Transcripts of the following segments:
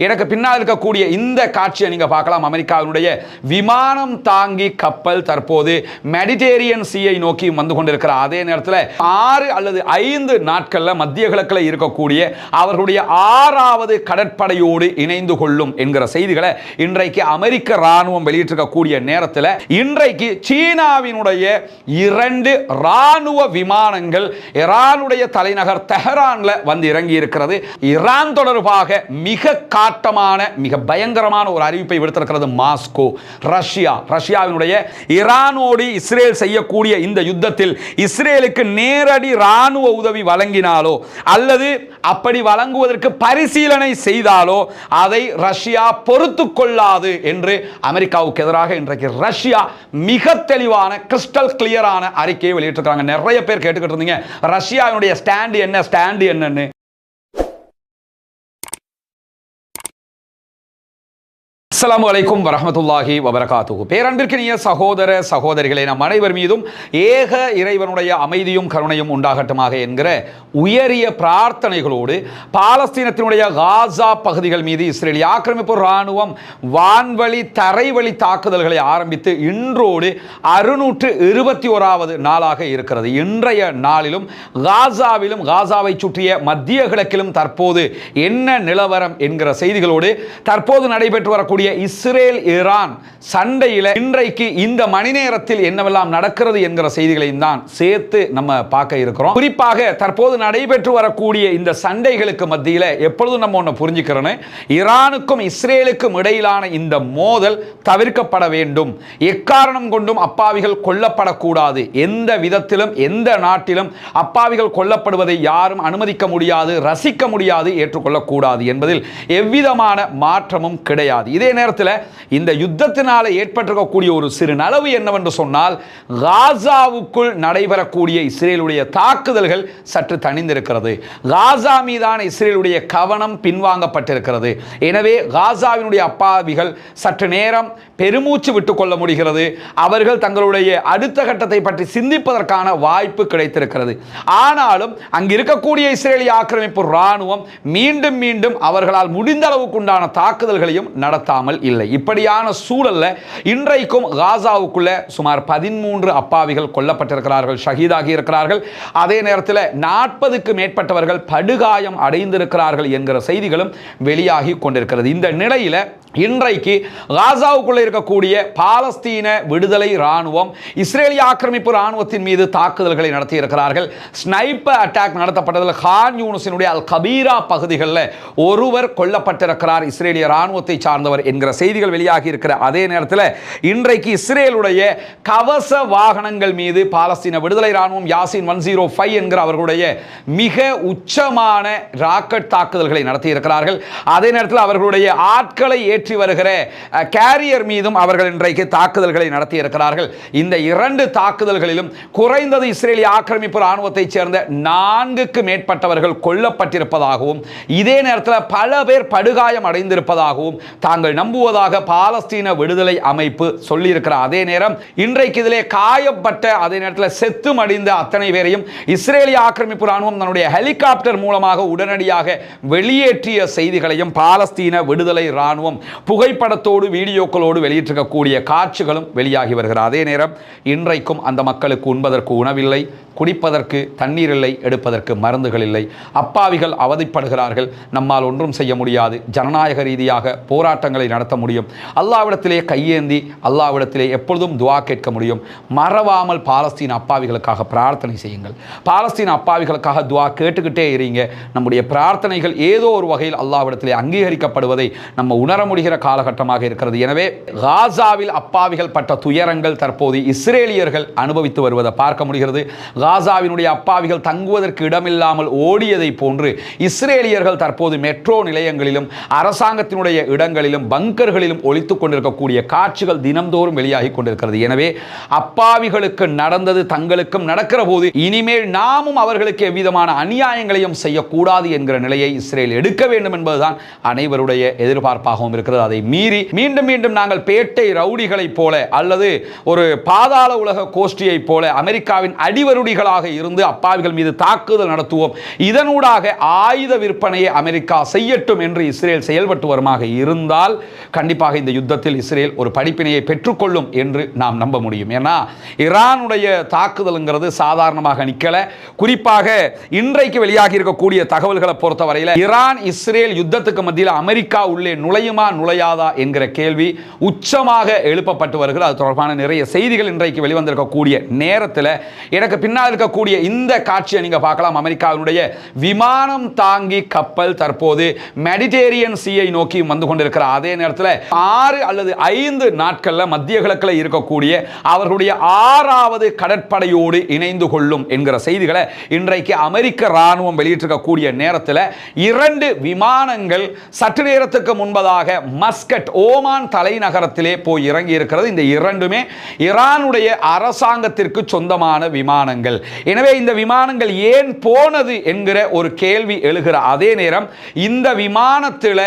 எனக்கு பின்னால் இருக்கக்கூடிய இந்த காட்சியை நீங்க பார்க்கலாம். அமெரிக்காவினுடைய விமானம் தாங்கி கப்பல் தற்போது மெடிட்டேரியன் சீயை நோக்கி வந்து கொண்டிருக்கிற அதே நேரத்தில் 6 அல்லது 5 நாட்கள்ல மத்திய கிழக்கில் இருக்கக்கூடிய அவர்களுடைய 6வது கடற்படையோடு இணைந்து கொள்ளும் என்கிற செய்திகளை இன்றைக்கு அமெரிக்க ராணுவம் வெளியிட்டிருக்கக்கூடிய நேரத்தில் இன்றைக்கு சீனாவினுடைய 2 ராணுவ விமானங்கள் ஈரானுடைய தலைநகர் தெஹரான்ல வந்து இறங்கி இருக்கிறது. ஈரான் தொடர்பாக மிக காட்டமான மிக பயங்கரமான ஒரு அறிவிப்பை விடுத்திருக்கிறது மாஸ்கோ. ரஷ்யாவினுடைய ஈரானோடு இஸ்ரேல் செய்யக்கூடிய இந்த யுத்தத்தில் இஸ்ரேலுக்கு நேரடி ராணுவ உதவி வழங்கினாலோ அல்லது அப்படி வழங்குவதற்கு பரிசீலனை செய்தாலோ அதை ரஷ்யா பொறுத்துக் கொள்ளாது என்று அமெரிக்காவுக்கு எதிராக இன்றைக்கு ரஷ்யா மிக தெளிவான கிறிஸ்டல் கிளியரான அறிக்கையை வெளியிட்டிருக்காங்க. நிறைய பேர் கேட்டுக்கிட்டு இருந்தீங்க ரஷ்யாவினுடைய ஸ்டாண்ட் என்னன்னு. அஸ்ஸலாமு அலைக்கும் வரஹ்மத்துல்லாஹி வபரகாத்துஹு. பேரன்பிற்கினிய சகோதர சகோதரிகளே, நம் அனைவர் மீதும் ஏக இறைவனுடைய அமைதியும் கருணையும் உண்டாகட்டுமாக என்கிற உயரிய பிரார்த்தனைகளோடு பாலஸ்தீனத்தினுடைய காசா பகுதிகள் மீது இஸ்ரேலிய ஆக்கிரமிப்பு ராணுவம் வான்வழி தரைவழி தாக்குதல்களை ஆரம்பித்து இன்றோடு 621வது நாளாக இருக்கிறது. இன்றைய நாளிலும் காசாவிலும் காசாவை சுற்றிய மத்திய கிழக்கிலும் தற்போது என்ன நிலவரம் என்கிற செய்திகளோடு தற்போது நடைபெற்று வரக்கூடிய இஸ்ரேல் ஈரான் சண்டையில் இன்றைக்கு இந்த மணி நேரத்தில் என்னவெல்லாம் நடக்கிறது என்கிற செய்திகளையும் தான் சேர்த்து நம்ம பார்க்க இருக்கிறோம். குறிப்பாக தற்போது நடைபெற்று வரக்கூடிய இந்த சண்டைகளுக்கு மத்தியில் எப்பொழுதும் நம்ம ஒன்று புரிஞ்சுக்கிறோம், ஈரானுக்கும் இஸ்ரேலுக்கும் இடையிலான இந்த மோதல் தவிர்க்கப்பட வேண்டும். எக்காரணம் கொண்டும் அப்பாவிகள் கொல்லப்படக்கூடாது. எந்த விதத்திலும் எந்த நாட்டிலும் அப்பாவிகள் கொல்லப்படுவதை யாரும் அனுமதிக்க முடியாது, ரசிக்க முடியாது, ஏற்றுக்கொள்ளக்கூடாது என்பதில் எவ்விதமான மாற்றமும் கிடையாது. இதே நேரத்தில் இந்த யுத்தத்தினால ஏற்பட்டிருக்கக்கூடிய ஒரு சிறு நலவு என்னவென்று சொன்னால் காசாவுக்குள் நடைபெறக்கூடிய இஸ்ரேலுடைய தாக்குதல்கள் சற்று தணிந்திருக்கிறது. காசா மீதான இஸ்ரேலுடைய கவனம் பின்வாங்கப்பட்டிருக்கிறது. எனவே காசாவினுடைய அப்பாவிகள் சற்று நேரம் பெருமூச்சு விட்டுக் கொள்ள முடிகிறது. அவர்கள் தங்களுடைய அடுத்த கட்டத்தை பற்றி சிந்திப்பதற்கான வாய்ப்பு கிடைத்திருக்கிறது. ஆனாலும் அங்கு இருக்கக்கூடிய இஸ்ரேலிய ஆக்கிரமிப்பு ராணுவம் மீண்டும் மீண்டும் அவர்களால் முடிந்த அளவுக்கு உண்டான தாக்குதல்களையும் நடத்தாமல் இல்லை. இப்படியான சூழல்ல இன்றைக்கும் காசாவுக்குள்ள சுமார் 13 அப்பாவிகள் கொல்லப்பட்டிருக்கிறார்கள், ஷஹீதாகி இருக்கிறார்கள். அதே நேரத்தில் 40க்கு மேற்பட்டவர்கள் படுகாயம் அடைந்திருக்கிறார்கள் என்கிற செய்திகளும் வெளியாகி கொண்டிருக்கிறது. இந்த நிலையில இன்றைக்கு காசாவுக்குள்ள இருக்கக்கூடிய பாலஸ்தீன விடுதலை ராணுவம் இஸ்ரேலிய ஆக்கிரமிப்பு ராணுவத்தின் மீது தாக்குதல்களை நடத்தி இருக்கிறார்கள். ஸ்னைப்பர் அட்டாக் நடத்தப்பட்டதில் கான் யூனிஸினுடைய அல் கபீரா பகுதிகளில் ஒருவர் கொல்லப்பட்டிருக்கிறார், இஸ்ரேலிய ராணுவத்தை சார்ந்தவர் என்கிற செய்திகள் வெளியாகி இருக்கிற அதே நேரத்தில் இன்றைக்கு இஸ்ரேலுடைய கவச வாகனங்கள் மீது பாலஸ்தீன விடுதலை ராணுவம் யாசின் 105 என்கிற அவர்களுடைய மிக உச்சமான ராக்கெட் தாக்குதல்களை நடத்தி இருக்கிறார்கள். அதே நேரத்தில் அவர்களுடைய ஆட்களை ஏற்றி வருகிற கேரியர் மீதும் அவர்கள் இன்றைக்கு தாக்குதல்களை நடத்தி இருக்கிறார்கள். இந்த 2 தாக்குதல்களிலும் குறைந்தது இஸ்ரேலிய ஆக்கிரமிப்பு ராணுவத்தை சேர்ந்த 4க்கு மேற்பட்டவர்கள் கொல்லப்பட்டிருப்பதாகவும் இதே நேரத்தில் பல பேர் படுகாயம் அடைந்திருப்பதாகவும் தாங்கள் நம்புவதாக பாலஸ்தீன விடுதலை அமைப்பு சொல்லியிருக்கிற அதே நேரம் இன்றைக்கு இதிலே காயப்பட்ட அதே நேரத்தில் செத்து மடிந்த அத்தனை பேரையும் இஸ்ரேலிய ஆக்கிரமிப்பு ராணுவம் தன்னுடைய ஹெலிகாப்டர் மூலமாக உடனடியாக வெளியேற்றிய செய்திகளையும் பாலஸ்தீன விடுதலை ராணுவம் புகைப்படத்தோடு வீடியோக்களோடு வெளியிட்டிருக்கக்கூடிய காட்சிகளும் வெளியாகி வருகிறது. அதே நேரம் இன்றைக்கும் அந்த மக்களுக்கு உண்பதற்கு உணவில்லை, குடிப்பதற்கு தண்ணீர் இல்லை, எடுப்பதற்கு மருந்துகள் இல்லை. அப்பாவிகள் அவதிப்படுகிறார்கள். நம்மால் ஒன்றும் செய்ய முடியாது. ஜனநாயக ரீதியாக போராட்டங்களை நடத்த முடியும். அல்லாஹ்விடத்திலே கையேந்தி அல்லாஹ்விடத்திலே எப்பொழுதும் துஆ கேட்க முடியும். மறவாமல் பாலஸ்தீன அப்பாவிகளுக்காக பிரார்த்தனை செய்யுங்கள். பாலஸ்தீன அப்பாவிகளுக்காக துஆ கேட்டுக்கிட்டே இருங்க. நம்முடைய பிரார்த்தனைகள் ஏதோ ஒரு வகையில் அல்லாஹ்விடத்திலே அங்கீகரிக்கப்படுவதை நம்ம உணர முடிகிற காலகட்டமாக இருக்கிறது. எனவே காசாவில் அப்பாவிகள் பட்ட துயரங்கள் தற்போது இஸ்ரேலியர்கள் அனுபவித்து வருவதை பார்க்க முடிகிறது. காசாவினுடைய அப்பாவிகள் தங்குவதற்கு இடமில்லாமல் ஓடியதை போன்று இஸ்ரேலியர்கள் தற்போது மெட்ரோ நிலையங்களிலும் அரசாங்கத்தினுடைய இடங்களிலும் பங்கர்களிலும் ஒளித்துக் கொண்டிருக்கக்கூடிய காட்சிகள் தினம்தோறும் வெளியாகி கொண்டிருக்கிறது. எனவே அப்பாவிகளுக்கு நடந்தது தங்களுக்கும் நடக்கிற போது இனிமேல் நாமும் அவர்களுக்கு எவ்விதமான அநியாயங்களையும் செய்யக்கூடாது என்கிற நிலையை இஸ்ரேல் எடுக்க வேண்டும் என்பதுதான் அனைவருடைய எதிர்பார்ப்பாகவும் இருக்கிறது. அதை மீறி மீண்டும் மீண்டும் நாங்கள் பேட்டை ரவுடிகளைப் போல அல்லது ஒரு பாதாள உலக கோஷ்டியைப் போல அமெரிக்காவின் அடிவருடி எதிரிகளாக இருந்து அப்பாவிகள் மீது தாக்குதல் நடத்துவோம், இதனூடாக ஆயுத விற்பனையை அமெரிக்கா செய்யட்டும் என்று இஸ்ரேல் செயல்பட்டு வருமாக இருந்தால் கண்டிப்பாக இந்த யுத்தத்தில் இஸ்ரேல் ஒரு படிப்பினையை பெற்றுக்கொள்ளும் என்று நாம் நம்ப முடியும். ஏன்னா ஈரானுடைய தாக்குதல்ங்கிறது சாதாரணமாக நிக்கல. குறிப்பாக இன்றைக்கு வெளியாகி இருக்கக்கூடிய தகவல்களை பொறுத்தவரையில் ஈரான் இஸ்ரேல் யுத்தத்துக்கு மத்தியில் அமெரிக்கா உள்ளே நுழையுமா நுழையாதா என்கிற கேள்வி உச்சமாக எழுப்பப்பட்டு வருகிறது. அது தொடர்பான நிறைய செய்திகள் இன்றைக்கு வெளிவந்திருக்கக்கூடிய நேரத்தில் எனக்கு பின்னால் இருக்கக்கூடிய இந்த காட்சியை நீங்க பார்க்கலாம். அமெரிக்காவினுடைய விமானம் தாங்கி கப்பல் தற்போது மெடிட்டேரியன் சீயை நோக்கி வந்து கொண்டிருக்கிற அதே நேரத்தில் 6 அல்லது 5 நாட்கள்ல மத்திய கிழக்கில் இருக்கக்கூடிய அவர்களுடைய 6வது கடற்படையோடு இணைந்து கொள்ளும் என்கிற செய்திகளை இன்றைக்கு அமெரிக்க ராணுவம் வெளியிட்டிருக்கக்கூடிய நேரத்தில் 2 விமானங்கள் சற்று நேரத்துக்கு முன்பதாக மஸ்கட் ஓமான் தலைநகரத்திலே போய் இறங்கி இருக்கிறது. இந்த இரண்டுமே ஈரானுடைய அரசாங்கத்திற்கு சொந்தமான விமானங்கள். எனவே இந்த விமானங்கள் ஏன் போனது என்கிற ஒரு கேள்வி எழுகிற அதே நேரம் இந்த விமானத்தில்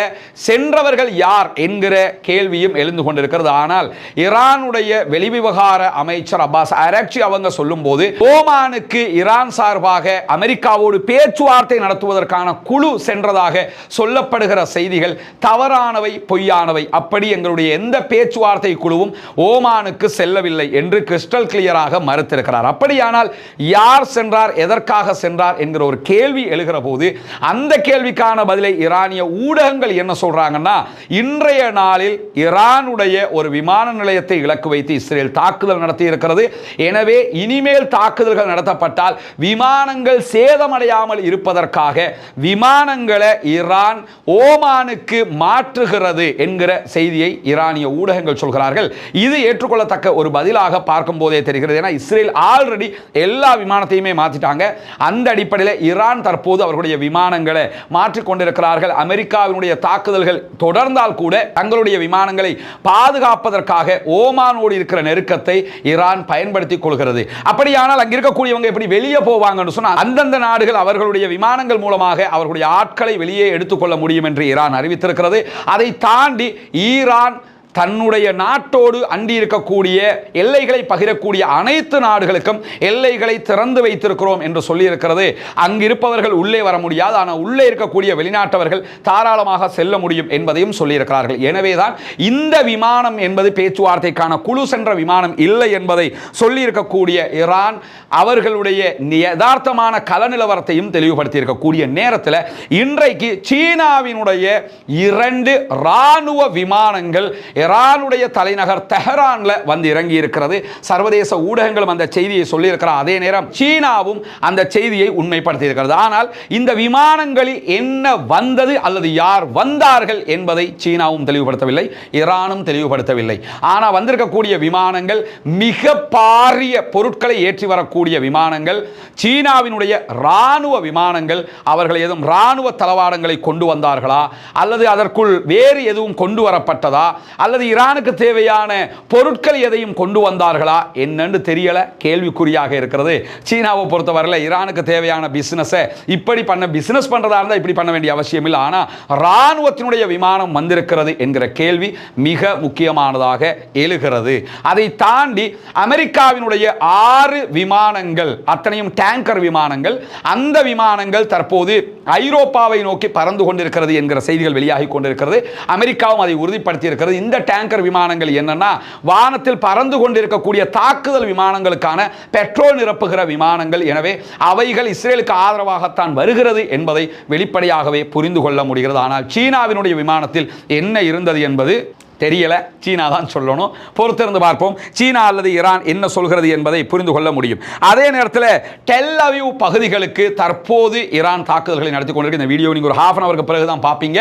சென்றவர்கள் யார் என்கிற கேள்வியும் எழுந்து கொண்டிருக்கிறது. ஆனால் ஈரானுடைய வெளிவிவகார அமைச்சர் அப்பாஸ் அரக்சி அவங்க சொல்லும்போது ஓமானுக்கு ஈரான் சார்பாக அமெரிக்காவோடு பேச்சுவார்த்தை நடத்துவதற்கான குழு சென்றதாக சொல்லப்படுகிற செய்திகள் தவறானவை, பொய்யானவை. அப்படி எங்களுடைய எந்த பேச்சுவார்த்தை குழுவும் ஓமானுக்கு செல்லவில்லை என்று கிறிஸ்டல் கிளியராக மறுத்திருக்கிறார். அப்படியானால் யார் சென்றார், எதற்காக சென்றார் என்கிற ஒரு கேள்வி எழுகிற போது அந்த கேள்விக்கான பதிலை ஈரானிய ஊடகங்கள் என்ன சொல்றாங்கன்னா, இன்றைய நாளில் ஈரானுடைய ஒரு விமான நிலையத்தை இலக்கு வைத்து இஸ்ரேல் தாக்குதல் நடத்தி இருக்கிறது. எனவே இனிமேல் தாக்குதல்கள் நடத்தப்பட்டால் விமானங்கள் சேதமடையாமல் இருப்பதற்காக விமானங்களை ஈரான் ஓமானுக்கு மாற்றுகிறது என்கிற செய்தியை ஈரானிய ஊடகங்கள் சொல்கிறார்கள். இது ஏற்றுக்கொள்ளத்தக்க ஒரு பதிலாக பார்க்கும் போதே தெரிகிறது. ஏன்னா இஸ்ரேல் ஆல்ரெடி எல்லா விமானத்தையுமே மாற்றிட்டாங்க. அந்த அடிப்படையில் ஈரான் தற்போது அவர்களுடைய விமானங்களை மாற்றிக்கொண்டிருக்கிறார்கள். அமெரிக்காவினுடைய தாக்குதல்கள் தொடர்ந்தால் கூட தங்களுடைய விமானங்களை பாதுகாப்பதற்காக ஓமானோடு இருக்கிற நெருக்கத்தை ஈரான் பயன்படுத்திக் கொள்கிறது. அப்படியானால் அங்க இருக்கக்கூடியவங்க எப்படி வெளியே போவாங்கன்னு சொன்னா அந்தந்த நாடுகள் அவர்களுடைய விமானங்கள் மூலமாக அவர்களுடைய ஆட்களை வெளியே எடுத்துக்கொள்ள முடியும் என்று ஈரான் அறிவித்திருக்கிறது. அதை தாண்டி ஈரான் தன்னுடைய நாட்டோடு அண்டி இருக்கக்கூடிய எல்லைகளை பகிரக்கூடிய அனைத்து நாடுகளுக்கும் எல்லைகளை திறந்து வைத்திருக்கிறோம் என்று சொல்லியிருக்கிறது. அங்கிருப்பவர்கள் உள்ளே வர முடியாது, ஆனால் உள்ளே இருக்கக்கூடிய வெளிநாட்டவர்கள் தாராளமாக செல்ல முடியும் என்பதையும் சொல்லியிருக்கிறார்கள். எனவேதான் இந்த விமானம் என்பது பேச்சுவார்த்தைக்கான குழு சென்ற விமானம் இல்லை என்பதை சொல்லியிருக்கக்கூடிய ஈரான் அவர்களுடைய யதார்த்தமான கள நிலவரத்தையும் தெளிவுபடுத்தி இருக்கக்கூடிய நேரத்தில் இன்றைக்கு சீனாவினுடைய 2 ராணுவ விமானங்கள் ஈரானுடைய தலைநகர் தெஹரான்ல வந்து இறங்கி இருக்கிறது. சர்வதேச ஊடகங்களும் அந்த செய்தியை சொல்லியிருக்கிற அதே நேரம் சீனாவும் அந்த செய்தியை உண்மைப்படுத்தி இருக்கிறது. ஆனால் இந்த விமானங்களில் என்ன வந்தது அல்லது யார் வந்தார்கள் என்பதை சீனாவும் தெளிவுபடுத்தவில்லை, ஈரானும் தெளிவுபடுத்தவில்லை. ஆனால் வந்திருக்கக்கூடிய விமானங்கள் மிக பாரிய பொருட்களை ஏற்றி வரக்கூடிய விமானங்கள், சீனாவினுடைய ராணுவ விமானங்கள். அவர்கள் ஏதும் ராணுவ தளவாடங்களை கொண்டு வந்தார்களா அல்லது அதற்குள் வேறு எதுவும் கொண்டு வரப்பட்டதா அல்லது ஈரானுக்கு தேவையான பொருட்கள் எதையும் கொண்டு வந்தார்களா என்னன்னு தெரியல, கேள்விக்குறியாக இருக்கிறது. சீனாவை பொறுத்தவரையில் ஈரானுக்கு தேவையான பிசினஸை இப்படி பிசினஸ் பண்றதா இருந்தால் இப்படி பண்ண வேண்டிய அவசியம் இல்லை. ஆனால் ராணுவத்தினுடைய விமானம் வந்திருக்கிறது என்கிற கேள்வி மிக முக்கியமானதாக எழுகிறது. அதை தாண்டி அமெரிக்காவினுடைய 6 விமானங்கள் அத்தனையும் டேங்கர் விமானங்கள், அந்த விமானங்கள் தற்போது ஐரோப்பாவை நோக்கி பறந்து கொண்டிருக்கிறது என்கிற செய்திகள் வெளியாகி கொண்டிருக்கிறது. அமெரிக்காவும் அதை உறுதிப்படுத்தி இருக்கிறது. இந்த டேங்கர் விமானங்கள் என்னன்னா வானத்தில் பறந்து கொண்டிருக்கக்கூடிய தாக்குதல் விமானங்களுக்கான பெட்ரோல் நிரப்புகிற விமானங்கள். எனவே அவைகள் இஸ்ரேலுக்கு ஆதரவாகத்தான் வருகிறது என்பதை வெளிப்படையாகவே புரிந்து கொள்ள முடிகிறது. ஆனால் சீனாவினுடைய விமானத்தில் என்ன இருந்தது என்பது தெரியல, சீனா தான் சொல்லணும். பொறுத்திருந்து பார்ப்போம் சீனா அல்லது ஈரான் என்ன சொல்கிறது என்பதை புரிந்து கொள்ள முடியும். அதே நேரத்தில் டெல் அவீவ் பகுதிகளுக்கு தற்போது ஈரான் தாக்குதல்களை நடத்தி கொண்டிருக்கு. இந்த வீடியோ நீங்கள் ஒரு ½ ஹவருக்கு பிறகு தான் பார்ப்பீங்க.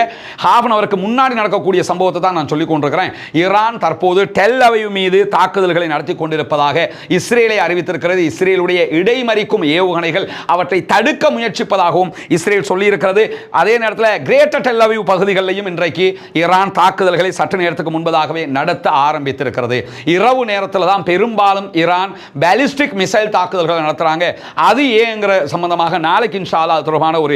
½ ஹவருக்கு முன்னாடி நடக்கக்கூடிய சம்பவத்தை தான் நான் சொல்லிக் கொண்டிருக்கிறேன். ஈரான் தற்போது டெல் அவீவ் மீது தாக்குதல்களை நடத்தி கொண்டிருப்பதாக இஸ்ரேலை அறிவித்திருக்கிறது. இஸ்ரேலுடைய இடைமறிக்கும் ஏவுகணைகள் அவற்றை தடுக்க முயற்சிப்பதாகவும் இஸ்ரேல் சொல்லியிருக்கிறது. அதே நேரத்தில் கிரேட்டர் டெல் அவீவ் பகுதிகளிலும் இன்றைக்கு ஈரான் தாக்குதல்களை சற்று நேரத்துக்கு நேரத்துக்கு முன்பதாகவே நடத்த ஆரம்பித்திருக்கிறது. இரவு நேரத்தில் தான் பெரும்பாலும் ஈரான் பாலிஸ்டிக் மிசைல் தாக்குதல்கள் நடத்துறாங்க. அது ஏங்கிற சம்பந்தமாக நாளைக்கு இன்ஷா அல்லாஹ் தொடர்பான ஒரு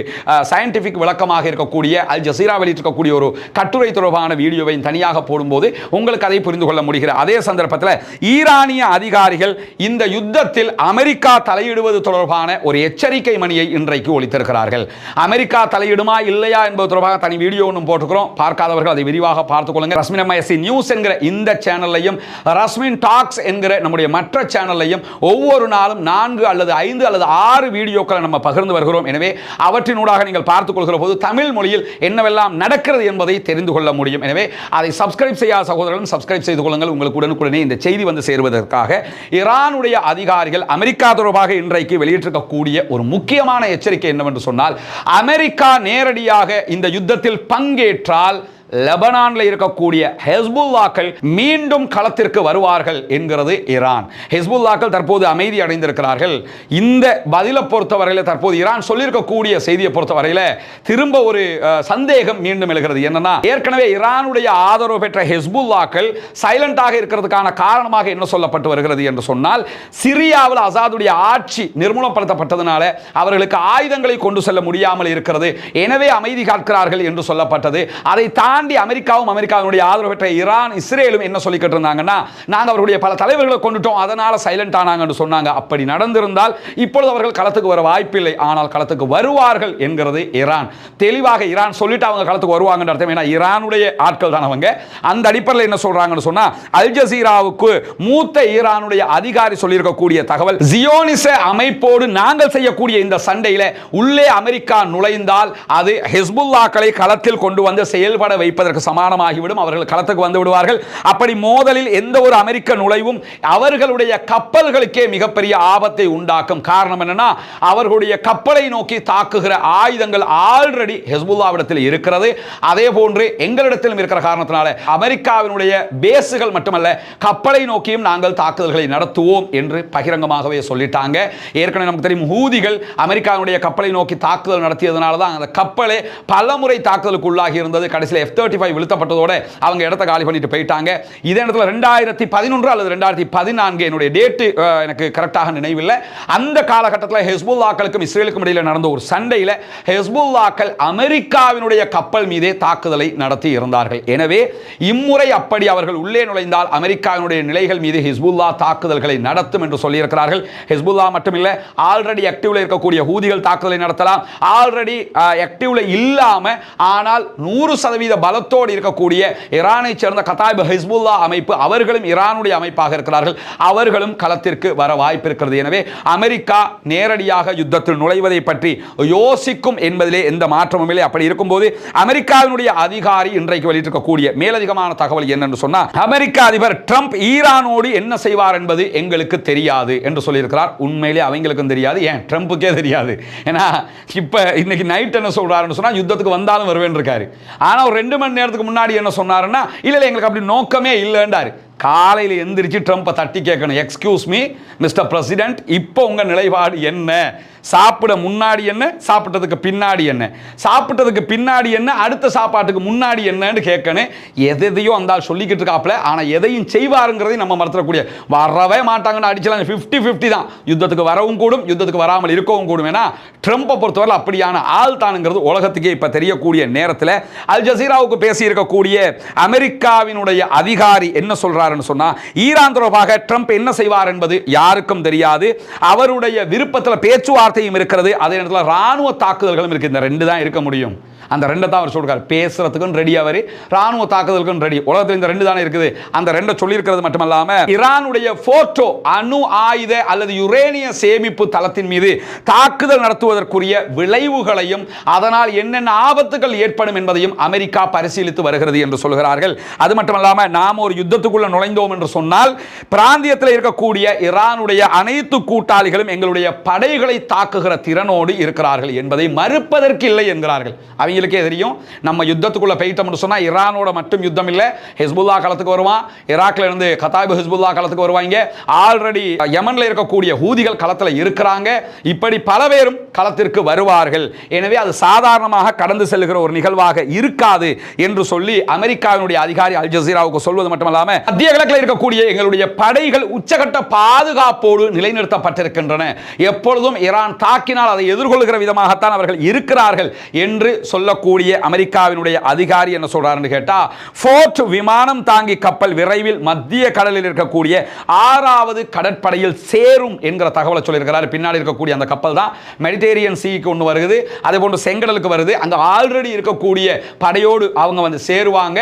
சயின்டிபிக் விளக்கமாக இருக்கக்கூடிய அல் ஜசீரா வெளியிட்டிருக்கக்கூடிய ஒரு கட்டுரை தொடர்பான வீடியோவை தனியாக போடும்போது உங்களுக்கு அதை புரிந்து கொள்ள முடிகிறது. அதே சந்தர்ப்பத்தில் ஈரானிய அதிகாரிகள் இந்த யுத்தத்தில் அமெரிக்கா தலையிடுவது தொடர்பான ஒரு எச்சரிக்கை மணியை இன்றைக்கு ஒலித்திருக்கிறார்கள். அமெரிக்கா தலையிடுமா இல்லையா என்பது தொடர்பாக தனி வீடியோ ஒன்றும் போட்டுக்கிறோம். பார்க்காதவர்கள் அதை விரிவாக பார்த்துக் கொள்ளுங்கள். ரஸ்மின் எம்ஐஎஸ்சி நியூஸ் என்கிற இந்த சேனலையும் ரஸ்மின் டாக்ஸ் என்கிற நம்முடைய மற்ற சேனலையும் ஒவ்வொரு நாளும் 4 அல்லது 5 அல்லது 6 வீடியோக்களை நம்ம பகிர்ந்து வருகிறோம். எனவே அவற்றினூடாக நீங்கள் பார்த்துக் கொள்கிற போது தமிழ் மொழியில் என்னவெல்லாம் நடக்கிறது என்பதை தெரிந்து கொள்ள முடியும். எனவே அதை சப்ஸ்கிரைப் செய்யாத சகோதரர்களும் சப்ஸ்கிரைப் செய்து கொள்ளுங்கள். உங்களுக்கு உடனுக்குடனே இந்த செய்தி வந்து சேருவதற்காக ஈரானுடைய அதிகாரிகள் அமெரிக்கா தொடர்பாக இன்றைக்கு வெளியிட்டிருக்கக்கூடிய ஒரு முக்கியமான எச்சரிக்கை என்னவென்று சொன்னால், அமெரிக்கா நேரடியாக இந்த யுத்தத்தில் பங்கேற்றால் லெபனானில் இருக்கக்கூடிய ஹெஸ்புல்லாக்கள் மீண்டும் களத்திற்கு வருவார்கள் என்கிறது ஈரான். ஹெஸ்புல்லாக்கள் தற்போது அமைதி அடைந்திருக்கிறார்கள். இந்த பதிலை பொறுத்தவரையில் தற்போது ஈரான் சொல்லியிருக்கக்கூடிய செய்தியை பொறுத்தவரையில் திரும்ப ஒரு சந்தேகம் மீண்டும் எழுகிறது. என்னன்னா, ஏற்கனவே ஈரானுடைய ஆதரவு பெற்ற ஹெஸ்புல்லாக்கள் சைலண்டாக இருக்கிறதுக்கான காரணமாக என்ன சொல்லப்பட்டு வருகிறது என்று சொன்னால், சிரியாவில் அசாதுடைய ஆட்சி நிர்மூலப்படுத்தப்பட்டதனால அவர்களுக்கு ஆயுதங்களை கொண்டு செல்ல முடியாமல் இருக்கிறது, எனவே அமைதி காக்கிறார்கள் என்று சொல்லப்பட்டது. அதை அமெரிக்காவும் அமெரிக்காவுடைய ஆதரவு பெற்ற ஈரான் இஸ்ரேலும் என்ன சொல்லிக்கிட்டு இருந்தாங்கன்னா, நாங்கள் அவருடைய பல தலைவர்களை கொண்டுட்டோம், அதனால சைலண்ட் ஆனாங்கன்னு சொன்னாங்க. அப்படி நடந்திருந்தால் இப்பொழுது அவர்கள் களத்துக்கு வர வாய்ப்பில்லை, ஆனால் களத்துக்கு வருவார்கள் என்கிறது ஈரான். தெளிவாக ஈரான் சொல்லிட்டு அவங்க களத்துக்கு வருவாங்கன்னு அர்த்தம். ஏன்னா ஈரானுடைய ஆட்கள் தான் அவங்க. அந்த அடிப்படையில் என்ன சொல்றாங்கன்னு சொன்னா, அல் ஜசீராவுக்கு மூத்த ஈரானுடைய அதிகாரி சொல்லியிருக்கக்கூடிய தகவல், ஜியோனிச அமைப்போடு நாங்கள் செய்யக்கூடிய இந்த சண்டையில உள்ளே அமெரிக்கா நுழைந்தால் அது ஹெஸ்புல்லாக்களை களத்தில் கொண்டு வந்து செயல்பட வைப்பதற்கு சமானமாகிவிடும். அவர்கள் களத்துக்கு வந்து விடுவார்கள். அப்படி மோதலில் எந்த ஒரு அமெரிக்க நுழைவும் அவர்களுடைய கப்பல்களுக்கே மிகப்பெரிய ஆபத்தை உண்டாக்கும். காரணம் என்னன்னா, அவர்களுடைய கப்பலை நோக்கி தாக்குகிற ஆயுதங்கள் ஆல்ரெடி ஹெஸ்புல்லாவிடத்தில் இருக்கிறது. அதே போன்று எங்களிடத்திலும் இருக்கிற காரணத்தினால அமெரிக்காவினுடைய பேசுகள் மட்டுமல்ல, கப்பலை நோக்கியும் நாங்கள் தாக்குதல்களை நடத்துவோம் என்று பகிரங்கமாகவே சொல்லிட்டாங்க. ஏற்கனவே நமக்கு தெரியும், ஹூதிகள் அமெரிக்காவினுடைய கப்பலை நோக்கி தாக்குதல் நடத்தியதனால தான் அந்த கப்பலே பலமுறை தாக்குதலுக்கு உள்ளாகி இருந்தது. கடைசியில் F-35 விழுத்தப்பட்டதோட அவங்க இடத்தை காலி பண்ணிட்டு போயிட்டாங்க. இதே இடத்துல 2011 அல்லது 2014 என்னுடைய டேட் எனக்கு கரெக்டாக நினைவில்லை, அந்த காலகட்டத்தில் ஹெஸ்புல்லாக்களுக்கும் இஸ்ரேலுக்கும் இடையில் நடந்த ஒரு சண்டையில் ஹெஸ்புல்லாக்கள் அமெரிக்காவினுடைய கப்பல் மீதே தாக்குதலை நடத்தி இருந்தார்கள். எனவே இம்முறை அப்படி அவர்கள் உள்ளே நுழைந்தால் அமெரிக்காவினுடைய நிலைகள் மீது ஹிஸ்புல்லா தாக்குதல்களை நடத்தும் என்று சொல்லியிருக்கிறார்கள். ஹிஸ்புல்லா மட்டுமில்லை, ஆல்ரெடி ஆக்டிவ்ல இருக்கக்கூடிய ஹூதிகள் தாக்குதலை நடத்தலாம். ஆல்ரெடி ஆக்டிவ்ல இல்லாம ஆனால் 100% பலத்தோடு இருக்கக்கூடிய ஈரானை சேர்ந்த கதாயிப் ஹிஸ்புல்லா அமைப்பு, அவர்களும் ஈரானுடைய அமைப்பாக இருக்கிறார்கள், அவர்களும் களத்திற்கு வர வாய்ப்பு இருக்கிறது. எனவே அமெரிக்கா நேரடியாக யுத்தத்தில் நுழைவதை பற்றி யோசிக்கும் என்பதிலே எந்த மாற்றமும் இல்லை. அப்படி இருக்கும்போது அமெரிக்காவினுடைய அதிகாரி இன்றைக்கு வெளியிட்டிருக்கக்கூடிய மேலதிகமான தகவல் என்னன்னு சொன்னா, அமெரிக்க அதிபர் ட்ரம்ப் ஈரானோடு என்ன செய்வார் என்பது எங்களுக்கு தெரியாது என்று சொல்லியிருக்கிறார். உண்மையிலே அவங்களுக்கும் தெரியாது, ஏன் ட்ரம்புக்கே தெரியாது. ஏன்னா இப்ப இன்னைக்கு நைட் என்ன சொல்றாருன்னு சொன்னா, யுத்தத்துக்கு வந்தாலும் வருவேன் இருக்காரு. ஆனா ஒரு 2 மணி நேரத்துக்கு முன்னாடி என்ன சொன்னாருன்னா, இல்ல எங்களுக்கு அப்படி நோக்கமே இல்லைன்றாரு. காலையில் எந்திரிச்சு ட்ரம்பை தட்டி கேட்கணும், எக்ஸ்கியூஸ் மீ மிஸ்டர் பிரசிடென்ட், இப்போ உங்க நிலைப்பாடு என்ன? சாப்பிட முன்னாடி என்ன, சாப்பிட்டதுக்கு பின்னாடி என்ன, சாப்பிட்டதுக்கு பின்னாடி என்ன, அடுத்த சாப்பாட்டுக்கு முன்னாடி என்னன்னு கேட்கணும். எதையோ அந்த சொல்லிக்கிட்டு இருக்காப்ல, ஆனால் எதையும் செய்வாருங்கிறதையும் நம்ம மறந்துடக்கூடிய. வரவே மாட்டாங்கன்னு அடிச்சலாம். 50-50 தான். யுத்தத்துக்கு வரவும் கூடும், யுத்தத்துக்கு வராமல் இருக்கவும் கூடும். ஏன்னா ட்ரம்பை பொறுத்தவரை அப்படியான ஆள் தானுங்கிறது உலகத்துக்கே இப்போ தெரியக்கூடிய நேரத்தில் அல் ஜசீராவுக்கு பேசியிருக்கக்கூடிய அமெரிக்காவினுடைய அதிகாரி என்ன சொல்றாருன்னு சொன்னா, ஈரான் தொடர்பாக ட்ரம்ப் என்ன செய்வார் என்பது யாருக்கும் தெரியாது. அவருடைய விருப்பத்தில் பேச்சுவார்த்தை இருக்கிறது, அதே நேரத்தில் ராணுவ தாக்குதல்களும் இருக்கு. இந்த 2 தான் இருக்க முடியும். அந்த 2 தான் அவர் சொல்றார். பேசுறதுக்கும் ரெடி, அவர் ராணுவ தாக்குதலுக்கும் ரெடி. உலகத்தில் இந்த 2 தானே இருக்குது. அந்த 2 சொல்லியிருக்கிறது மட்டுமல்லாம, ஈரானுடைய போர்ட்டோ அணு ஆயுத அல்லது யுரேனிய சேமிப்பு தளத்தின் மீது தாக்குதல் நடத்துவதற்குரிய விளைவுகளையும் அதனால் என்னென்ன ஆபத்துகள் ஏற்படும் என்பதையும் அமெரிக்கா பரிசீலித்து வருகிறது என்று சொல்கிறார்கள். அது மட்டுமல்லாம, நாம் ஒரு யுத்தத்துக்குள்ள நுழைந்தோம் என்று சொன்னால் பிராந்தியத்தில் இருக்கக்கூடிய ஈரானுடைய அனைத்து கூட்டாளிகளும் எங்களுடைய படைகளை தாக்குகிற திறனோடு இருக்கிறார்கள் என்பதை மறுப்பதற்கு இல்லை என்கிறார்கள். அவங்க அவங்களுக்கே தெரியும், நம்ம யுத்தத்துக்குள்ள போயிட்டோம்னு சொன்னா ஈரானோட மட்டும் யுத்தம் இல்லை, ஹிஸ்புல்லா களத்துக்கு வருவான், ஈராக்ல இருந்து கதாயிப் ஹிஸ்புல்லா களத்துக்கு வருவாங்க, ஆல்ரெடி யமன்ல இருக்கக்கூடிய ஹூதிகள் களத்தில் இருக்கிறாங்க, இப்படி பல பேரும் களத்திற்கு வருவார்கள். எனவே அது சாதாரணமாக கடந்து செல்கிற ஒரு நிகழ்வாக இருக்காது என்று சொல்லி அமெரிக்காவினுடைய அதிகாரி அல் ஜசீராவுக்கு சொல்வது மட்டுமல்லாம, மத்திய கிழக்கில் இருக்கக்கூடிய எங்களுடைய படைகள் உச்சகட்ட பாதுகாப்போடு நிலைநிறுத்தப்பட்டிருக்கின்றன, எப்பொழுதும் ஈரான் தாக்கினால் அதை எதிர்கொள்கிற விதமாகத்தான் அவர்கள் இருக்கிறார்கள் என்று சொல்லக்கூடிய அமெரிக்காவினுடைய அதிகாரி என்ன சொல்றாருன்னு கேட்டா, ஃபோர்ட் விமானம் தாங்கி கப்பல் விரைவில் மத்திய கடலில் இருக்கக்கூடிய 6வது கடற்படையில் சேரும் என்கிற தகவலை சொல்லியிருக்கிறார். பின்னாடி இருக்கக்கூடிய அந்த கப்பல் தான் மெடிட்டேரியன் சீக்கு ஒன்று வருது, அதே போன்று செங்கடலுக்கு வருது. அங்க ஆல்ரெடி இருக்கக்கூடிய படையோடு அவங்க வந்து சேருவாங்க.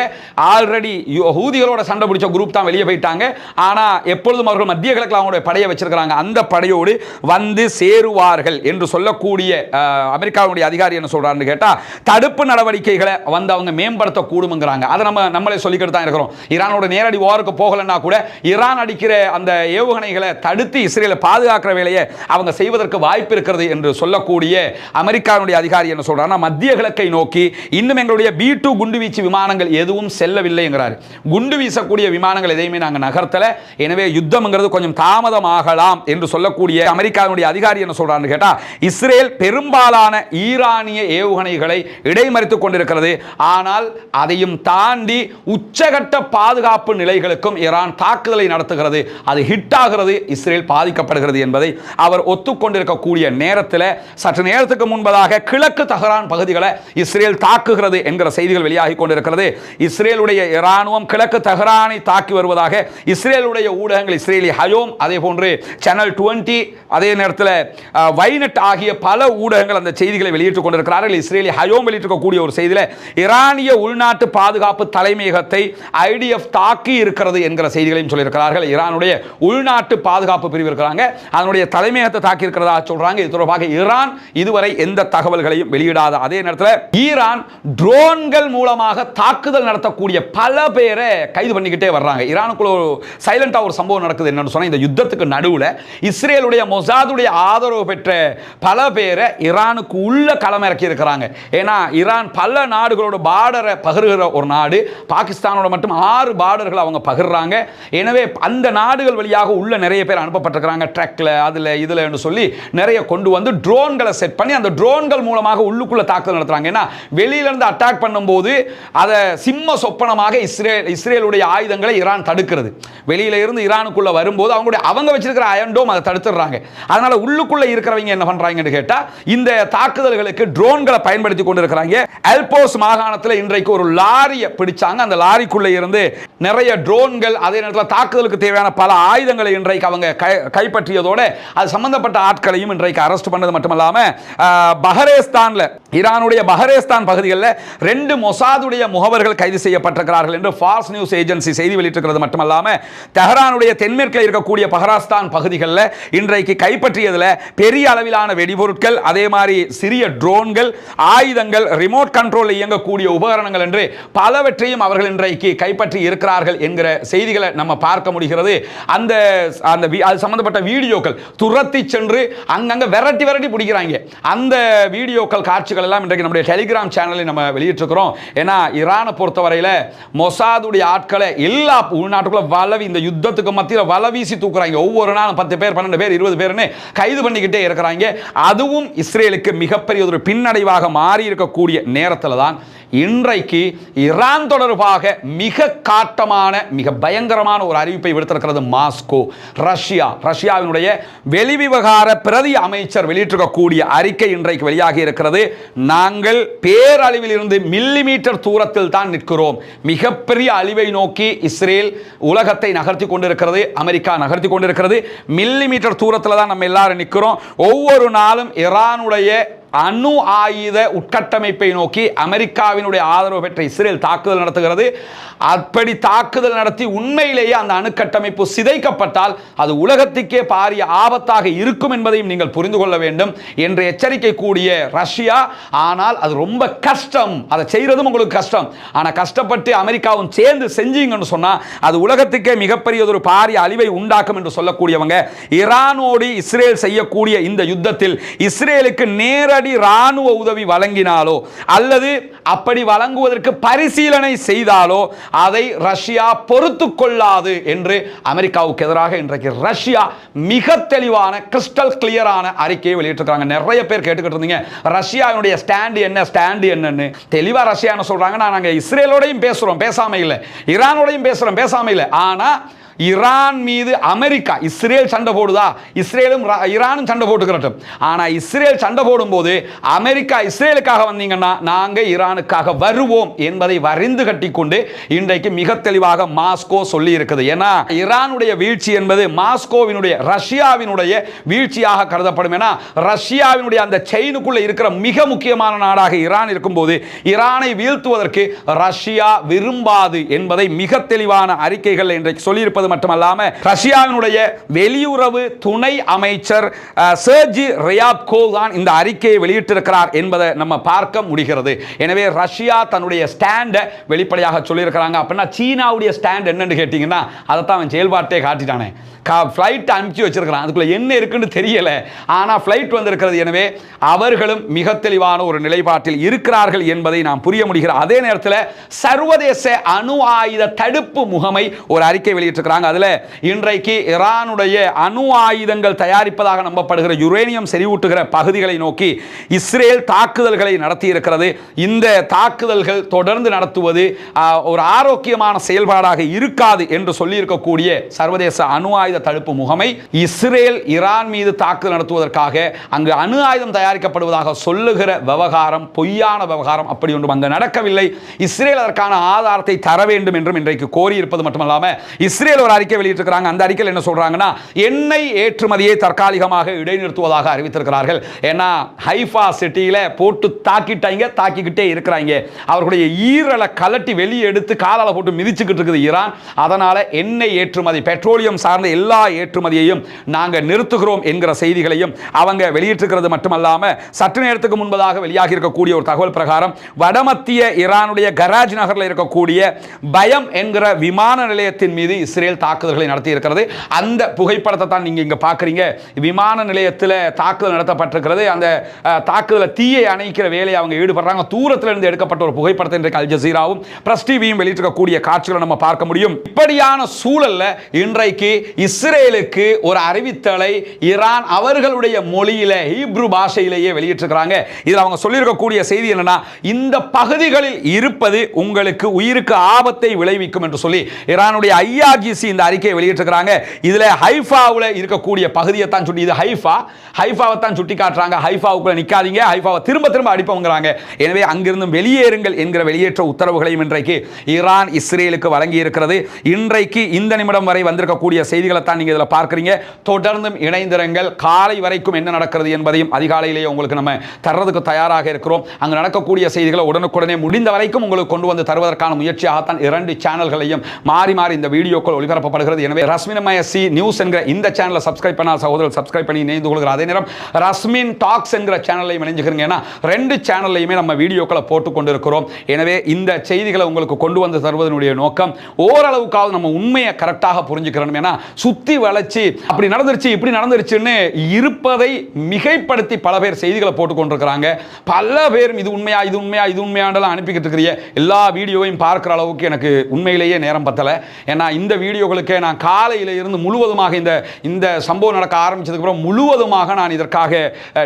ஆல்ரெடி ஹூதிகளோட சண்டை பிடிச்ச குரூப் தான் வெளியே போயிட்டாங்க. ஆனா எப்பொழுதும் அவர்கள் மத்திய கிழக்கில் அவங்களுடைய படையை வச்சிருக்கிறாங்க, அந்த படையோடு வந்து சேருவார்கள் என்று சொல்லக்கூடிய அமெரிக்காவுடைய அதிகாரி என்ன சொல்றாருன்னு கேட்டா, தடுப்பு நடவடிக்கைகளை வந்து அவங்க மேம்படுத்த கூடும்ங்கறாங்க. அதை நம்மளே சொல்லிக்கிட்டு தான் இருக்கிறோம். ஈரானோட நேரடி வாருக்கு போகலன்னா கூட ஈரான் அடிக்கிற அந்த ஏவுகணைகளை தடுத்து இஸ்ரேலை பாதுகாக்கிற வேலையை அவங்க செய்வதற்கு வாய்ப்பு இருக்கிறது என்று சொல்லக்கூடிய அமெரிக்காவுடைய அதிகாரி என்ன சொல்றாருன்னா, மத்திய கிழக்கை நோக்கி இன்னும் எங்களுடைய B2 குண்டுவீச்சு விமானங்கள் எதுவும் செல்லவில்லை என்கிறார். குண்டு வீசக்கூடிய விமானங்கள் எதையுமே நாங்கள் நகர்த்தல, எனவே யுத்தம்ங்கிறது கொஞ்சம் தாமதமாகலாம் என்று சொல்லக்கூடிய அமெரிக்காவுடைய அதிகாரி என்ன சொல்றாருன்னு கேட்டா, இஸ்ரேல் பெரும்பாலான ஈரானிய ஏவுகணைகளை இடைமறித்துக் கொண்டிருக்கிறது, ஆனால் அதையும் தாண்டி உச்சகட்ட பாதுகாப்பு நிலைகளுக்கும் ஈரான் தாக்குதலை நடத்துகிறது, அது ஹிட் ஆகிறது, இஸ்ரேல் பாதிக்கப்படுகிறது என்பதை அவர் ஒத்துக்கொண்டிருக்கக்கூடிய நேரத்தில் சற்று நேரத்துக்கு முன்பதாக கிழக்கு தஹரான் பகுதிகளை இஸ்ரேல் தாக்குகிறது என்கிற செய்திகள் வெளியாகி கொண்டிருக்கிறது. இஸ்ரேலுடைய இராணுவம் கிழக்கு தஹரானை தாக்கி வருவதாக இஸ்ரேலுடைய ஊடகங்கள், இஸ்ரேலி ஹயோம், அதே போன்று சேனல் 20, அதே நேரத்தில் வைனட் ஆகிய பல ஊடகங்கள் அந்த செய்திகளை வெளியிட்டுக் கொண்டிருக்கிறார்கள். இஸ்ரேலி ஹயோம் வெளியிட்டிருக்கக்கூடிய ஒரு செய்தியில் ஈரானிய உள்நாட்டு பாதுகாப்பு தலைமையகத்தை IDF தாக்கி இருக்கிறது என்கிற செய்திகளையும் சொல்லியிருக்கிறார்கள். ஈரானுடைய உள்நாட்டு பாதுகாப்பு பிரிவு இருக்கிறாங்க, அதனுடைய தலைமையகத்தை தாக்கி இருக்கிறதா சொல்றாங்க. இது தொடர்பாக ஈரான் இதுவரை எந்த தகவல்களையும் வெளியிடாத அதே நேரத்தில் ஈரான் ட்ரோன்கள் மூலமாக தாக்குதல் நடத்தக்கூடிய பல பேரை கைது பண்ணிக்கிட்டே வர்றாங்க. ஈரானுக்குள்ள ஒரு சைலண்டா ஒரு சம்பவம் நடக்குது. என்னன்னு சொன்னா, இந்த யுத்தத்துக்கு நடுவில் இஸ்ரேலுடைய மொசாதுடைய ஆதரவு பெற்ற பல பேரை ஈரானுக்கு உள்ள களமிறக்கி இருக்கிறாங்க. ஏன்னா ஈரான் பல நாடுகளோட பார்டரை பகிர்கிற ஒரு நாடு, பாகிஸ்தானோட மட்டும் 6 பார்டர்கள் அவங்க பகிர்றாங்க. எனவே அந்த நாடுகள் வழியாக உள்ள நிறைய பேர் அனுப்பப்பட்டிருக்கிறாங்க, ட்ரக்ல அதுல இதுல என்று சொல்லி நிறைய கொண்டு வந்து ட்ரோன்களை செட் பண்ணி அந்த ட்ரோன்கள் மூலமாக உள்ளுக்குள்ள தாக்குதல் நடத்துறாங்க. ஏன்னா வெளியில இருந்து அட்டாக் பண்ணும்போது அதை சிம்ம சொப்பனமாக இஸ்ரேலுடைய ஆயுதங்களை ஈரான் தடுக்கிறது. வெளியில இருந்து ஈரானுக்குள்ள வரும்போது அவங்க வச்சிருக்கிற அயன் டோம் அதை தடுத்துறாங்க. அதனால உள்ளுக்குள்ள இருக்கிறவங்க என்ன பண்றாங்கன்னு கேட்டா, இந்த தாக்குதல்களுக்கு ட்ரோன்களை பயன்படுத்தி கொண்டிருக்கிறாங்க. அல்போஸ் மாகாணத்தில் இன்றைக்கு ஒரு லாரியை பிடிச்சாங்க. அந்த லாரிக்குள்ள இருந்து நிறைய ட்ரோன்கள், அதே நேரத்தில் தாக்குதலுக்கு தேவையான பல ஆயுதங்களை இன்றைக்கு அவங்க கைப்பற்றியதோட அது சம்பந்தப்பட்ட ஆட்களையும் இன்றைக்கு அரெஸ்ட் பண்ணது மட்டுமல்லாம, பஹரேஸ்தான்ல ஈரானுடைய பஹரேஸ்தான் பகுதிகளில் 2 மொசாதுடைய முகவர்கள் கைது செய்யப்பட்டிருக்கிறார்கள் என்று ஃபார்ஸ் நியூஸ் ஏஜென்சி செய்தி வெளியிட்டிருக்கிறது மட்டுமல்லாம, தெஹரானுடைய தென்மேற்கில் இருக்கக்கூடிய பஹராஸ்தான் பகுதிகளில் இன்றைக்கு கைப்பற்றியதில் பெரிய அளவிலான வெடிபொருட்கள், அதே மாதிரி சிறிய ட்ரோன்கள், ஆயுதங்கள், ரிமோட் கண்ட்ரோல் இயங்கக்கூடிய உபகரணங்கள் என்று பலவற்றையும் அவர்கள் இன்றைக்கு கைப்பற்றி இருக்கிறார்கள் என்கிற செய்திகளை நம்ம பார்க்க முடிகிறது. அந்த அது சம்பந்தப்பட்ட வீடியோக்கள் துரத்தி சென்று அங்கங்க விரட்டி பிடிக்கிறாங்க. அந்த வீடியோக்கள் காட்சிகள் எல்லாம் இன்றைக்கு நம்முடைய டெலிகிராம் சேனலில் நம்ம வெளியிட்டிருக்கிறோம். ஏன்னா ஈரானை பொறுத்தவரையில் மொசாதுடைய ஆட்களை எல்லா உள்நாட்டுக்குள்ள வலவி இந்த யுத்தத்துக்கு மத்தியில் வலவீசி தூக்குறாங்க. ஒவ்வொரு நாளும் 10 பேர் 12 பேர் 20 பேர்னு கைது பண்ணிக்கிட்டே இருக்கிறாங்க. அதுவும் இஸ்ரேலுக்கு மிகப்பெரிய ஒரு பின்னடைவாக மாறி இருக்கக்கூடிய நேரத்தில் தான் இன்றைக்கு ஈரான் தொடர்பாக மிக காட்டமான மிக பயங்கரமான ஒரு அறிவிப்பை விடுத்திருக்கிறது மாஸ்கோ. ரஷ்யாவினுடைய வெளிவிவகார பிரதி அமைச்சர் வெளியிட்டிருக்கக்கூடிய அறிக்கை இன்றைக்கு வெளியாகி இருக்கிறது. நாங்கள் பேரழிவில் இருந்து மில்லிமீட்டர் தூரத்தில் தான் நிற்கிறோம். மிகப்பெரிய அழிவை நோக்கி இஸ்ரேல் உலகத்தை நகர்த்தி கொண்டிருக்கிறது, அமெரிக்கா நகர்த்தி கொண்டிருக்கிறது. மில்லிமீட்டர் தூரத்தில் தான் நம்ம எல்லாரும் நிற்கிறோம். ஒவ்வொரு நாளும் ஈரானுடைய அணு ஆயுத உட்கட்டமைப்பை நோக்கி அமெரிக்காவினுடைய ஆதரவு பெற்ற இஸ்ரேல் தாக்குதல் நடத்துகிறது. அப்படி தாக்குதல் நடத்தி உண்மையிலேயே அந்த அணுக்கட்டமைப்பு சிதைக்கப்பட்டால் அது உலகத்துக்கே பாரிய ஆபத்தாக இருக்கும் என்பதையும் நீங்கள் புரிந்து கொள்ள வேண்டும் என்று எச்சரிக்கை கூடிய ரஷ்யா. ஆனால் அது ரொம்ப கஷ்டம், அதை செய்யறதும் உங்களுக்கு கஷ்டம். ஆனால் கஷ்டப்பட்டு அமெரிக்காவும் சேர்ந்து செஞ்சீங்கன்னு சொன்னா அது உலகத்துக்கே மிகப்பெரிய ஒரு பாரிய அழிவை உண்டாக்கும் என்று சொல்லக்கூடியவங்க ஈரானோடு இஸ்ரேல் செய்யக்கூடிய இந்த யுத்தத்தில் இஸ்ரேலுக்கு நேரடியாக நேரடி இராணுவ உதவி வழங்கினாலோ அல்லது அப்படி வழங்குவதற்கு பரிசீலனை செய்தாலோ அதை ரஷ்யா பொறுத்து கொள்ளாது என்று அமெரிக்காவுக்கு எதிராக இன்றைக்கு ரஷ்யா மிக தெளிவான கிறிஸ்டல் கிளியரான அறிக்கையை வெளியிட்டிருக்காங்க. நிறைய பேர் கேட்டுக்கிட்டு இருந்தீங்க ரஷ்யாவுடைய ஸ்டாண்ட் என்னன்னு. தெளிவா ரஷ்யா என்ன சொல்றாங்க, நாங்க இஸ்ரேலோடையும் பேசுறோம் பேசாம இல்ல, ஈரானோடையும் பேசுறோம் பேசாம இல்ல, ஆனா ஈரான் மீது அமெரிக்கா இஸ்ரேல் சண்டை போடுதா, இஸ்ரேலும் ஈரானும் சண்டை போட்டுக்கிறட்டும், ஆனா இஸ்ரேல் சண்டை போடும்போது அமெரிக்கா இஸ்ரேலுக்காக வந்தீங்கன்னா நாங்க ஈரானுக்காக வருவோம் என்பதை வரிந்து கட்டிக்கொண்டு இன்றைக்கு மிக தெளிவாக மாஸ்கோ சொல்லி இருக்குது. ஏன்னா ஈரானுடைய வீழ்ச்சி என்பது மாஸ்கோவினுடைய ரஷ்யாவினுடைய வீழ்ச்சியாக கருதப்படும். ஏன்னா ரஷ்யாவினுடைய அந்த செயினுக்குள்ள இருக்கிற மிக முக்கியமான நாடாக ஈரான் இருக்கும்போது ஈரானை வீழ்த்துவதற்கு ரஷ்யா விரும்பாது என்பதை மிக தெளிவான அறிக்கைகள் இன்றைக்கு சொல்லியிருப்பது மட்டுமல்லாம ரஷ்யாவினுடைய வெளியுறவு துணை அமைச்சர் சர்ஜி ரியாப்கோ தான் இந்த அறிக்கையை வெளியிட்டிருக்கிறார் என்பதை நம்ம பார்க்க முடிகிறது. எனவே ரஷ்யா தன்னுடைய ஸ்டாண்டை வெளிப்படையாக சொல்லியிருக்கிறாங்க. அப்படின்னா சீனாவுடைய ஸ்டாண்ட் என்னன்னு கேட்டீங்கன்னா அதைத்தான் அவன் செயல்பாட்டே காட்டிட்டானே. ஃப்ளைட் அனுப்பிச்சு வச்சிருக்கிறான், அதுக்குள்ள என்ன இருக்குன்னு தெரியல, ஆனா ஃப்ளைட் வந்திருக்கிறது. எனவே அவர்களும் மிக தெளிவான ஒரு நிலைப்பாட்டில் இருக்கிறார்கள் என்பதை நாம் புரிய முடிகிறது. அதே நேரத்தில் சர்வதேச அணு ஆயுத தடுப்பு முகமை ஒரு அறிக்கை வெளியிட்டிருக்கிறாங்க. அதுல இன்றைக்கு ஈரானுடைய அணு ஆயுதங்கள் தயாரிப்பதாக நம்பப்படுகிற யுரேனியம் செறிவூட்டுகிற பகுதிகளை நோக்கி இஸ்ரேல் தாக்குதல்களை நடத்தி இருக்கிறது. இந்த தாக்குதல்கள் தொடர்ந்து நடத்துவது ஒரு ஆரோக்கியமான செயல்பாடாக இருக்காது என்று சொல்லி இருக்கக்கூடிய சர்வதேச அணு ஆயுத தடுப்பு முகமை இஸ்ரேல் ஈரான் மீது தாக்குதல் நடத்துவதற்காக அங்கு அணு ஆயுதம் தயாரிக்கப்படுவதாக சொல்லுகிற விவகாரம் பொய்யான விவகாரம், அப்படி ஒன்றும் அங்கு நடக்கவில்லை. இஸ்ரேல் அதற்கான ஆதாரத்தை தர வேண்டும் என்றும் இன்றைக்கு கோரியிருப்பது மட்டுமல்லாம இஸ்ரேல் ஒரு அறிக்கை வெளியிட்டிருக்கிறாங்க. அந்த அறிக்கையில் என்ன சொல்றாங்கன்னா எண்ணெய் ஏற்றுமதியை தற்காலிகமாக இடைநிறுத்துவதாக அறிவித்திருக்கிறார்கள். ஏன்னா ஹைஃபா சிட்டியில போட்டு தாக்கிக்கிட்டே இருக்கிறாங்க. அவர்களுடைய ஈரலை கலட்டி வெளியே எடுத்து காலால போட்டு மிதிச்சுக்கிட்டு இருக்குது ஈரான். அதனால எண்ணெய் ஏற்றுமதி பெட்ரோலியம் சார்ந்த எல்லா ஏற்றுமதியையும் நாங்கள் நிறுத்துகிறோம் என்கிற செய்திகளையும் அவங்க வெளியிட்டிருக்கிறது மட்டுமல்லாம சற்று நேரத்துக்கு முன்பதாக வெளியாகி இருக்கக்கூடிய ஒரு தகவல் பிரகாரம் வடமத்திய ஈரானுடைய கராஜ் நகரில் இருக்கக்கூடிய பயம் என்கிற விமான நிலையத்தின் மீது இஸ்ரேல் தாக்குதல்களை நடத்தி இருக்கிறது. அந்த புகைப்படத்தை தான் நீங்க இங்க பாக்குறீங்க. விமான நிலையத்தில் தாக்குதல் நடத்தப்பட்டிருக்கிறது. அந்த தாக்குதலை தீயை அணைக்கிற வேலையை அவங்க ஈடுபடுறாங்க. தூரத்தில் இருந்து எடுக்கப்பட்ட ஒரு புகைப்படத்தை இன்றைக்கு அல் ஜசீராவும் பிரஸ் டிவியும் வெளியிட்டிருக்கக்கூடிய காட்சிகளை நம்ம பார்க்க முடியும். இப்படியான சூழல்ல இன்றைக்கு இஸ்ரேலுக்கு ஒரு அறிவித்தலை ஈரான் அவர்களுடைய மொழியில ஹீப்ரு பாஷையிலேயே வெளியிட்டிருக்கிறாங்க. இதில் அவங்க சொல்லியிருக்கக்கூடிய செய்தி என்னன்னா இந்த பகுதிகளில் இருப்பது உங்களுக்கு உயிருக்கு ஆபத்தை விளைவிக்கும் என்று சொல்லி ஈரானுடைய ஐஆர்ஜிசி இந்த அறிக்கையை வெளியிட்டிருக்கிறாங்க. இதுல ஹைஃபாவுல இருக்கக்கூடிய பகுதியை தான் சுட்டி, இது ஹைஃபாவை தான் சுட்டி காட்டுறாங்க. ஹைஃபாவுக்குள்ள நிக்காதீங்க, ஹைஃபாவை திரும்ப திரும்ப அடிப்பவங்கிறாங்க. எனவே அங்கிருந்து வெளியேறுங்கள் என்கிற வெளியேற்ற உத்தரவுகளையும் இன்றைக்கு ஈரான் இஸ்ரேலுக்கு வழங்கி இருக்கிறது. இன்றைக்கு இந்த நிமிடம் வரை வந்திருக்கக்கூடிய செய்திகளை தான் நீங்க இதில் பார்க்குறீங்க. தொடர்ந்தும் இணைந்திருங்கள். காலை வரைக்கும் என்ன நடக்கிறது என்பதையும் அதிகாலையிலேயே உங்களுக்கு நம்ம தர்றதுக்கு தயாராக இருக்கிறோம். அங்கு நடக்கக்கூடிய செய்திகளை உடனுக்குடனே முடிந்த வரைக்கும் உங்களுக்கு கொண்டு வந்து தருவதற்கான முயற்சியாகத்தான் 2 சேனல்களையும் மாறி மாறி இந்த வீடியோக்கள் ஒளிபரப்பப்படுகிறது. எனவே ரஸ்மின்மயசி நியூஸ் என்கிற இந்த சேனலை சப்ஸ்கிரைப் பண்ணால் சகோதரர்கள் சப்ஸ்கிரைப் பண்ணி இணைந்து கொள்கிற அதே நேரம் ரஸ்மின் டாக்ஸ் என்கிற சேனலையும் இணைஞ்சுக்கிறீங்க. ஏன்னா 2 சேனல்லையுமே நம்ம வீடியோக்களை போட்டு கொண்டிருக்கிறோம். எனவே இந்த செய்திகளை உங்களுக்கு கொண்டு வந்து தருவதனுடைய நோக்கம் ஓரளவுக்காவது நம்ம உண்மையை கரெக்டாக புரிஞ்சுக்கிறோம். ஏன்னா சுத்தி வளைச்சு அப்படி நடந்துருச்சு இப்படி நடந்துருச்சுன்னு இருப்பதை மிகைப்படுத்தி பல பேர் செய்திகளை போட்டுக் கொண்டிருக்கிறாங்க. பல பேரும் இது உண்மையா இது உண்மையா இது உண்மையாண்டெல்லாம் அனுப்பிக்கிட்டு இருக்கிற எல்லா வீடியோவையும் பார்க்கிற அளவுக்கு எனக்கு உண்மையிலேயே நேரம் பத்தலை. ஏன்னா இந்த வீடியோகளுக்கு நான் காலையில இருந்து முழுவதுமாக இந்த சம்பவம் நடக்க ஆரம்பிச்சதுக்கு அப்புறம் முழுவதுமாக நான் இதற்காக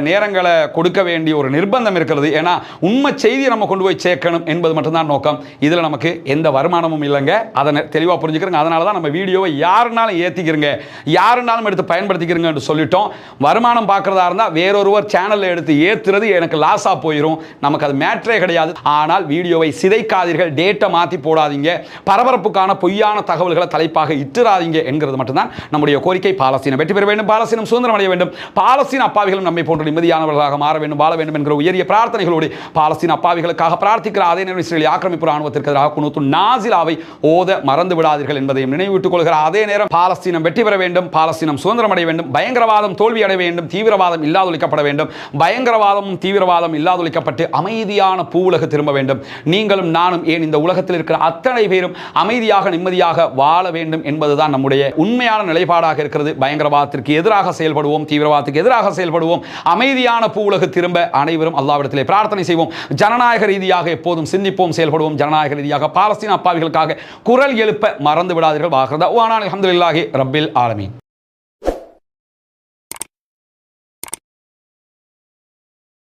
நேரங்களை கொடுக்க வேண்டிய ஒரு நிர்பந்தம் இருக்கிறது. ஏன்னா உண்மை செய்தியை நம்ம கொண்டு போய் சேர்க்கணும் என்பது மட்டும்தான் நோக்கம். இதுல நமக்கு எந்த வருமானமும் இல்லைங்க. அதை தெளிவாக புரிஞ்சுக்கிறேங்க. அதனால தான் நம்ம வீடியோவை யாருனாலும் ஏற்றிக்கிறங்க, யாருனாலும் எடுத்து பயன்படுத்திக்கிறங்க சொல்லிட்டோம். வருமானம் பார்க்கறதா இருந்தால் வேறொருவர் சேனலில் எடுத்து ஏற்றுறது எனக்கு லாஸாக போயிடும். நமக்கு அது மேட்ரே கிடையாது. ஆனால் வீடியோவை சிதைக்காதீர்கள், டேட்டை மாற்றி போடாதீங்க, பரபரப்புக்கான பொய்யான தகவல்களை தலைப்பாக இட்டுறாதீங்க என்கிறது மட்டும்தான் நம்முடைய கோரிக்கை. பாலஸ்தீனம் வெற்றி பெற வேண்டும், பாலஸ்தீனம் சுதந்திரம் அடைய வேண்டும், பாலஸ்தீன அப்பாவிகளும் நம்மை போன்ற நிம்மதியானவர்களாக மாற வேண்டும், வாழ வேண்டும் என்கிற உயரிய பிரார்த்தனைகளோடு பாலஸ்தீன அப்பாவிகளுக்காக பிரார்த்திக்கிற அதே நேரம் இஸ்ரேல் ஆக்கிரமிப்பு ராணுவத்திற்கு எதிராக குனூத்து நாசிலாவை ஓத மறந்து விடாதீர்கள் என்பதையும் நினைவூட்டுக் கொள்கிற அதே நேரம் பாலஸ்தீனம் வெற்றி பெற வேண்டும், பாலஸ்தீனம் சுதந்திரம் அடைய வேண்டும், பயங்கரவாதம் தோல்வி அடைய வேண்டும், தீவிரவாதம் இல்லாதொழிக்கப்பட வேண்டும், பயங்கரவாதமும் தீவிரவாதம் இல்லாதொழிக்கப்பட்டு அமைதியான பூவுலகு திரும்ப வேண்டும். நீங்களும் நானும் ஏன் இந்த உலகத்தில் இருக்கிற அத்தனை பேரும் அமைதியாக நிம்மதியாக வாழ வேண்டும் வேண்டும் என்பதுதான் நம்முடைய உண்மையான நிலைப்பாடாக இருக்கிறது. பயங்கரவாதத்திற்கு எதிராக செயல்படுவோம், தீவிரவாதத்துக்கு எதிராக செயல்படுவோம், அமைதியான பூவுலகு திரும்ப அனைவரும் அல்லாஹ்விடத்திலே பிரார்த்தனை செய்வோம். ஜனநாயக ரீதியாக எப்போதும் சிந்திப்போம், செயல்படுவோம். ஜனநாயக ரீதியாக பாலஸ்தீன அப்பாவிகளுக்காக குரல் எழுப்ப மறந்து விடாதீர்கள். வாஹிர் தஅவானா அல்ஹம்துலில்லாஹி ரப்பில் ஆலமீன்.